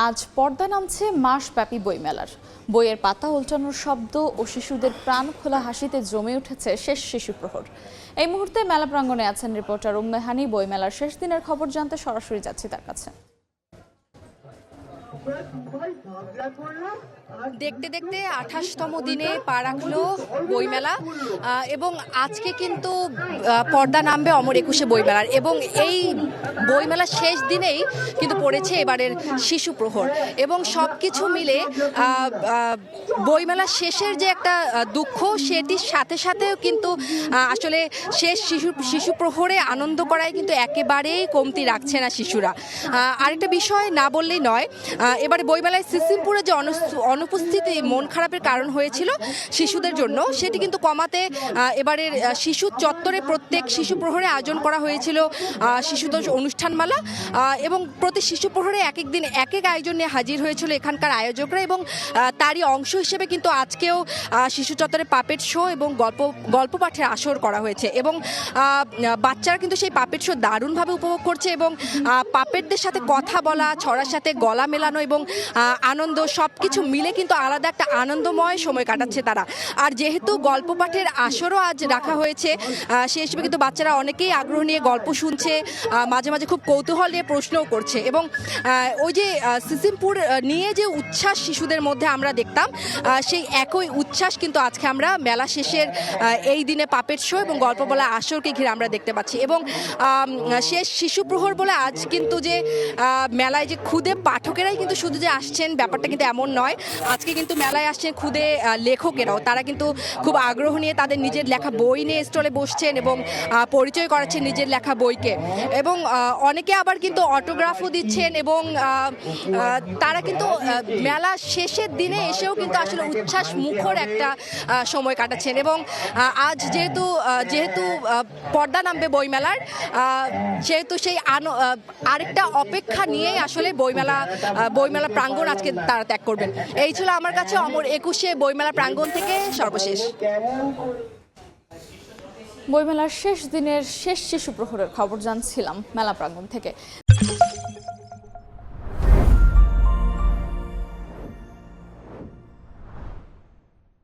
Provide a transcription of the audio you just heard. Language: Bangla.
আজ পর্দা নামছে মাসব্যাপী বইমেলার। বইয়ের পাতা উল্টানোর শব্দ ও শিশুদের প্রাণ খোলা হাসিতে জমে উঠেছে শেষ শিশু প্রহর। এই মুহূর্তে মেলা প্রাঙ্গণে আছেন রিপোর্টার উম্মে হানি। বইমেলার শেষ দিনের খবর জানতে সরাসরি যাচ্ছি তার কাছে। দেখতে দেখতে 28তম দিনে পা রাখলো বইমেলা এবং আজকে কিন্তু পর্দা নামবে অমর একুশে বইমেলার, এবং এই বইমেলার শেষ দিনেই কিন্তু পড়েছে এবারের শিশু প্রহর। এবং সব কিছু মিলে বইমেলার শেষের যে একটা দুঃখ, সেটির সাথে সাথেও কিন্তু আসলে শেষ শিশু প্রহরে আনন্দ করায় কিন্তু একেবারেই কমতি রাখছে না শিশুরা। আরেকটা বিষয় না বললেই নয়, এবারে বইমেলায় সিসিমপুরে যে অনুপস্থিতি মন খারাপের কারণ হয়েছিল শিশুদের জন্য, সেটি কিন্তু কমাতে এবারের শিশু চত্বরে প্রত্যেক শিশু প্রহরে আয়োজন করা হয়েছিল শিশুদের অনুষ্ঠানমালা, এবং প্রতি শিশু প্রহরে এক এক দিন এক এক আয়োজন নিয়ে হাজির হয়েছিল এখানকার আয়োজকরা। এবং তারই অংশ হিসেবে কিন্তু আজকেও শিশু চত্বরে পাপেট শো এবং গল্প পাঠের আসর করা হয়েছে, এবং বাচ্চারা কিন্তু সেই পাপেট শো দারুণভাবে উপভোগ করছে। এবং পাপেটদের সাথে কথা বলা, ছড়ার সাথে গলা মেলানো এবং আনন্দ সব কিছু মিলে কিন্তু আলাদা একটা আনন্দময় সময় কাটাচ্ছে তারা। আর যেহেতু গল্প পাঠের আসরও আজ রাখা হয়েছে, সেই হিসেবে কিন্তু বাচ্চারা অনেকেই আগ্রহ নিয়ে গল্প শুনছে, মাঝে মাঝে খুব কৌতূহল নিয়ে প্রশ্নও করছে। এবং ওই যে সিসিমপুর নিয়ে যে উচ্ছ্বাস শিশুদের মধ্যে আমরা দেখতাম, সেই একই উচ্ছ্বাস কিন্তু আজকে আমরা মেলা শেষের এই দিনে পাপেট শো এবং গল্প বলা আসরকে ঘিরে আমরা দেখতে পাচ্ছি। এবং শেষ শিশু প্রহর বলে আজ কিন্তু যে মেলায় যে খুদে পাঠকেরাই কিন্তু শুধু যে আসছেন ব্যাপারটা কিন্তু এমন নয়। আজকে কিন্তু মেলায় আসছেন খুদে লেখকেরাও। তারা কিন্তু খুব আগ্রহ নিয়ে তাদের নিজের লেখা বই নিয়ে স্টলে বসছেন এবং পরিচয় করাচ্ছেন নিজের লেখা বইকে। এবং অনেকে আবার কিন্তু অটোগ্রাফও দিচ্ছেন, এবং তারা কিন্তু মেলা শেষের দিনে এসেও কিন্তু আসলে উচ্ছ্বাস মুখর একটা সময় কাটাচ্ছেন। এবং আজ যেহেতু পর্দা নামবে বইমেলার, সেহেতু সেই আরেকটা অপেক্ষা নিয়েই আসলে বইমেলা প্রাঙ্গণ আজকে তারা ত্যাগ করবেন। এই ছিল আমার কাছে অমর একুশে বইমেলা প্রাঙ্গণ থেকে সর্বশেষ। বইমেলার শেষ দিনের শেষ শিশু প্রহরের খবর জানছিলাম মেলা প্রাঙ্গণ থেকে।